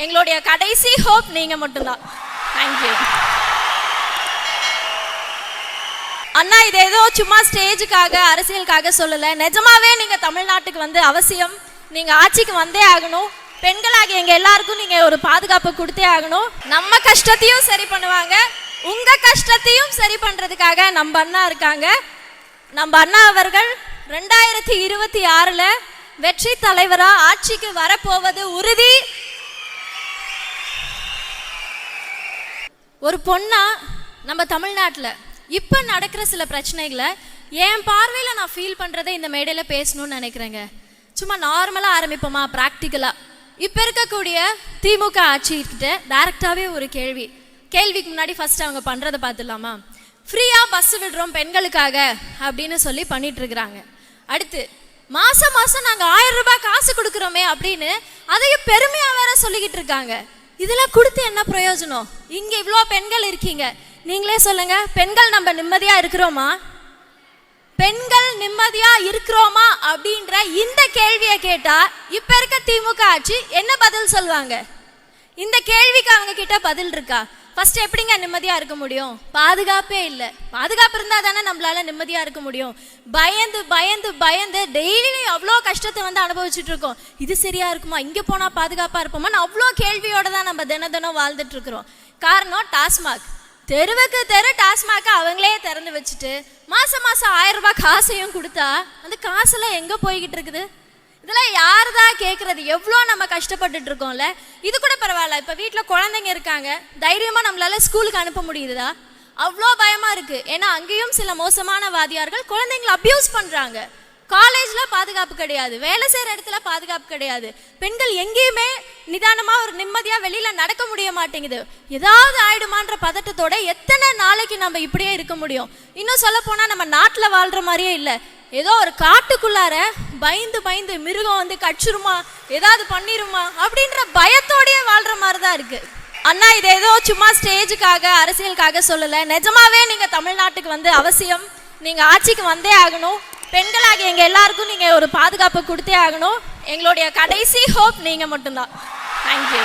எங்களுடைய கடைசி ஹோப் நீங்க மட்டும்தான். தேங்க்யூ அண்ணா. இது ஏதோ சும்மா ஸ்டேஜுக்காக அரசியலுக்காக சொல்லலை. நிஜமாவே நீங்க தமிழ்நாட்டுக்கு வந்து அவசியம். நீங்க ஆட்சிக்கு வந்தே ஆகணும். பெண்களாக எங்க எல்லாருக்கும் நீங்க ஒரு பாதுகாப்பு கொடுத்தே ஆகணும். நம்ம கஷ்டத்தையும் சரி பண்ணுவாங்க, உங்க கஷ்டத்தையும் சரி பண்றதுக்காக நம்ம அண்ணா இருக்காங்க. நம்ம அண்ணா அவர்கள் 2026ல வெற்றி தலைவரா ஆட்சிக்கு வரப்போவது உறுதி. ஒரு பொண்ணா நம்ம தமிழ்நாட்டில் இப்போ நடக்கிற சில பிரச்சனைகளை என் பார்வையில் நான் ஃபீல் பண்ணுறதை இந்த மேடையில் பேசணும்னு நினைக்கிறேங்க. சும்மா நார்மலாக ஆரம்பிப்போமா, ப்ராக்டிக்கலாக. இப்போ இருக்கக்கூடிய திமுக ஆட்சிக்கிட்ட டைரக்டாகவே ஒரு கேள்விக்கு முன்னாடி ஃபர்ஸ்ட் அவங்க பண்ணுறதை பார்த்துடலாமா? ஃப்ரீயாக பஸ் விடுறோம் பெண்களுக்காக அப்படின்னு சொல்லி பண்ணிட்டு இருக்கிறாங்க. அடுத்து மாதம் மாதம் நாங்கள் 1000 ரூபாய் காசு கொடுக்குறோமே அப்படின்னு அதையும் பெருமையாக வேற சொல்லிக்கிட்டு இருக்காங்க. இதெல்லாம் கொடுத்து என்ன பிரயோஜனம்? இங்கே இவ்வளோ பெண்கள் இருக்கீங்க, நீங்களே சொல்லுங்க, பெண்கள் நம்ம நிம்மதியாக இருக்கிறோமா? பெண்கள் நிம்மதியா இருக்கிறோமா அப்படின்ற இந்த கேள்வியை கேட்டா இப்ப இருக்க திமுக ஆட்சி என்ன பதில் சொல்வாங்க? இந்த கேள்விக்கு அவங்க கிட்ட பதில் இருக்கா? ஃபர்ஸ்ட் எப்படிங்க நிம்மதியா இருக்க முடியும்? பாதுகாப்பே இல்லை. பாதுகாப்பு இருந்தா தானே நம்மளால நிம்மதியா இருக்க முடியும். பயந்து பயந்து பயந்து டெய்லி அவ்வளோ கஷ்டத்தை வந்து அனுபவிச்சுட்டு இருக்கோம். இது சரியா இருக்குமா, இங்க போனா பாதுகாப்பா இருப்போமான்னு அவ்வளோ கேள்வியோட தான் நம்ம தினம் வாழ்ந்துட்டு இருக்கிறோம். காரணம் டாஸ்மாக். தெருவுக்கு தெரு டாஸ்மாக் அவங்களே திறந்து வச்சுட்டு மாசம் 1000 ரூபாய் காசையும் கொடுத்தா அந்த காசெல்லாம் எங்க போய்கிட்டு இருக்குது? இதெல்லாம் யாரு தான் கேட்கறது? எவ்வளோ நம்ம கஷ்டப்பட்டுட்டு இருக்கோம்ல. இது கூட பரவாயில்ல, இப்போ வீட்டில் குழந்தைங்க இருக்காங்க, தைரியமாக நம்மளால ஸ்கூலுக்கு அனுப்ப முடியுதா? அவ்வளோ பயமா இருக்கு. ஏன்னா அங்கேயும் சில மோசமான வாதியார்கள் குழந்தைங்களை அபியூஸ் பண்றாங்க. காலேஜில் பாதுகாப்பு கிடையாது, வேலை செய்கிற இடத்துல பாதுகாப்பு கிடையாது. பெண்கள் எங்கேயுமே நிதானமாக ஒரு நிம்மதியாக வெளியில் நடக்க முடிய மாட்டேங்குது. ஏதாவது ஆயிடுமான்ற பதட்டத்தோட எத்தனை நாளைக்கு நம்ம இப்படியே இருக்க முடியும்? இன்னும் சொல்ல போனால் நம்ம நாட்டில் வாழ்கிற மாதிரியே இல்லை, ஏதோ ஒரு காட்டுக்குள்ளார பயந்து பயந்து மிருகம் வந்து கடிச்சிருமா, ஏதாவது பண்ணிருமா அப்படின்ற பயத்தோடயே வாழ்கிற மாதிரி தான் இருக்கு. அண்ணா, இது ஏதோ சும்மா ஸ்டேஜுக்காக அரசியலுக்காக சொல்லலை. நிஜமாவே நீங்கள் தமிழ்நாட்டுக்கு வந்து அவசியம். நீங்கள் ஆட்சிக்கு வந்தே ஆகணும். பெண்களாக எங்க எல்லாருக்கும் நீங்க ஒரு பாதுகாப்பு கொடுத்தே ஆகணும். எங்களுடைய கடைசி ஹோப் நீங்க மட்டும்தான். தேங்க்யூ.